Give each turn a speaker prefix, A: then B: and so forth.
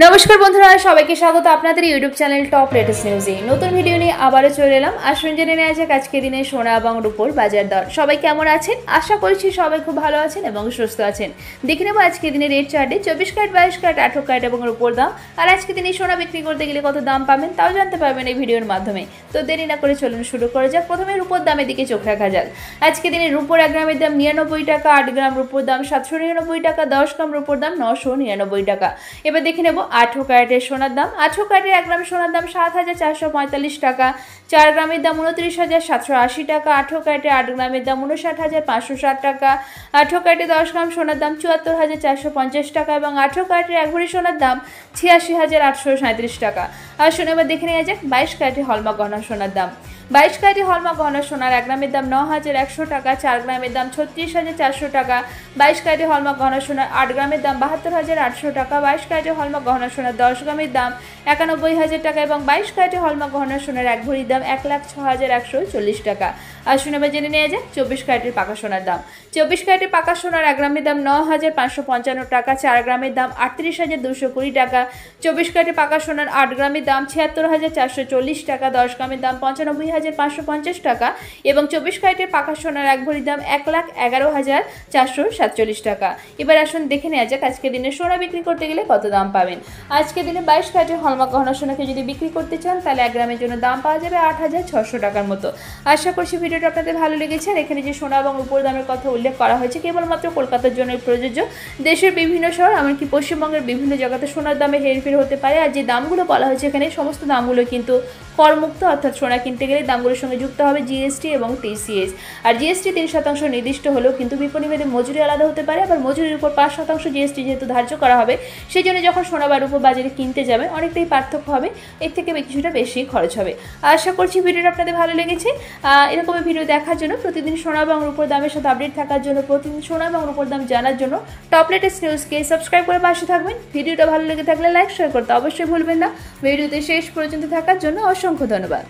A: নমস্কার বন্ধুরা, সবাইকে স্বাগত আপনাদের ইউটিউব চ্যানেল টপ লেটেস্ট নিউজে। নতুন ভিডিও নিয়ে আবারও চলে এলাম। আসুন জেনে নেওয়া যাক আজকে দিনে সোনা এবং রূপোর বাজার দর। সবাই কেমন আছেন? আশা করছি সবাই খুব ভালো আছেন এবং সুস্থ আছেন। দেখে নেব আজকে দিনের রেট চার্টে 24 ক্যারেট, 22 ক্যারেট, 18 ক্যারেট এবং রূপোর দাম। আর আজকে দিনে সোনা বিক্রি করতে গেলে কত দাম পাবেন তাও জানতে পারবেন এই ভিডিওর মাধ্যমে। তো দেরি না করে চলুন শুরু করা যাক। প্রথমে রূপোর দামের দিকে চোখ রাখা যাক। আজকে দিনে রূপোর 1 গ্রামের দাম 99 টাকা, 8 গ্রাম রূপোর দাম 799 টাকা, 10 গ্রাম রূপোর দাম 999 টাকা। এবার দেখে নেব 18 ক্যারেটের সোনার দাম। 18 ক্যারেটের 1 গ্রামের সোনার দাম 7445 টাকা, 4 গ্রামের দাম 29,780 টাকা, 18 ক্যারেটের 8 গ্রামের দাম 59,560 টাকা, 18 ক্যারেটের 10 গ্রাম সোনার দাম 74,450 টাকা এবং 18 ক্যারেটের 1 ভরি সোনার দাম 86,837 টাকা। আসুন এবার দেখে নেওয়া যাক 22 ক্যারেটের হলমার্ক গহনা সোনার দাম। 22 ক্যারেটের হলমার্ক গহনা সোনার 1 গ্রামের দাম 9,100 টাকা, 4 গ্রামের দাম 36,400 টাকা, 22 ক্যারেটের হলমার্ক গহনা সোনার 8 গ্রামের দাম 72,800 টাকা, 22 ক্যারেটের হলমার্ক গহনা সোনার 10 গ্রামের দাম 91,000 টাকা এবং 22 ক্যারেটের হলমার্ক গহনা সোনার 1 ভরির দাম 1,06,140 টাকা। আসুন এবার জেনে নেওয়া যাক 24 ক্যারেটের পাকা সোনার দাম। 24 ক্যারেটের পাকা সোনার 1 গ্রামের দাম 9,555 টাকা, 4 গ্রামের দাম 38,220 টাকা, 24 ক্যারেটের পাকা সোনার 8 গ্রামের দাম 76,440 টাকা, 10 গ্রামের দাম 95,550 টাকা এবং 24 ক্যারেটের পাকা সোনার 1 ভরির দাম 1,11,447 টাকা। এবার আসুন দেখে নেওয়া যাক আজকে দিনে সোনা বিক্রি করতে গেলে কত দাম পাবেন। আজকে দিনে 22 ক্যারেটের হলমার্ক গহনা সোনাকে যদি বিক্রি করতে চান তাহলে 1 গ্রামের জন্য দাম পাওয়া যাবে 8,600 টাকার মতো। আশা করছি ভিডিওটা আপনাদের ভালো লেগেছে। আর এখানে যে সোনা এবং রূপোর দামের কথা উল্লেখ করা হয়েছে কেবলমাত্র কলকাতার জন্য প্রযোজ্য। দেশের বিভিন্ন শহর এমনকি পশ্চিমবঙ্গের বিভিন্ন জায়গাতে সোনার দামে হেরফের হতে পারে। আর যে দামগুলো বলা হয়েছে এখানে সমস্ত দামগুলো কিন্তু করমুক্ত, অর্থাৎ সোনা কিনতে গেলে দামগুলোর সঙ্গে যুক্ত হবে জিএসটি এবং টিসিএস। আর জিএসটি 3% নির্দিষ্ট হলেও কিন্তু বিপণীভেদে মজুরি আলাদা হতে পারে। আবার মজুরির উপর 5% জিএসটি যেহেতু ধার্য করা হবে, সেই জন্য যখন সোনা বা রূপো বাজারে কিনতে যাবে অনেকটাই পার্থক্য হবে, এর থেকে কিছুটা বেশি খরচ হবে। আশা করছি ভিডিওটা আপনাদের ভালো লেগেছে। এরকম ভিডিও দেখার জন্য, প্রতিদিন সোনা এবং রূপোর দামের সাথে আপডেট থাকার জন্য, প্রতিদিন সোনা এবং রূপোর দাম জানার জন্য টপ লেটেস্ট নিউজকে সাবস্ক্রাইব করে পাশে থাকবেন। ভিডিওটা ভালো লেগে থাকলে লাইক শেয়ার করতে অবশ্যই ভুলবেন না। ভিডিওতে শেষ পর্যন্ত থাকার জন্য অসংখ্য ধন্যবাদ।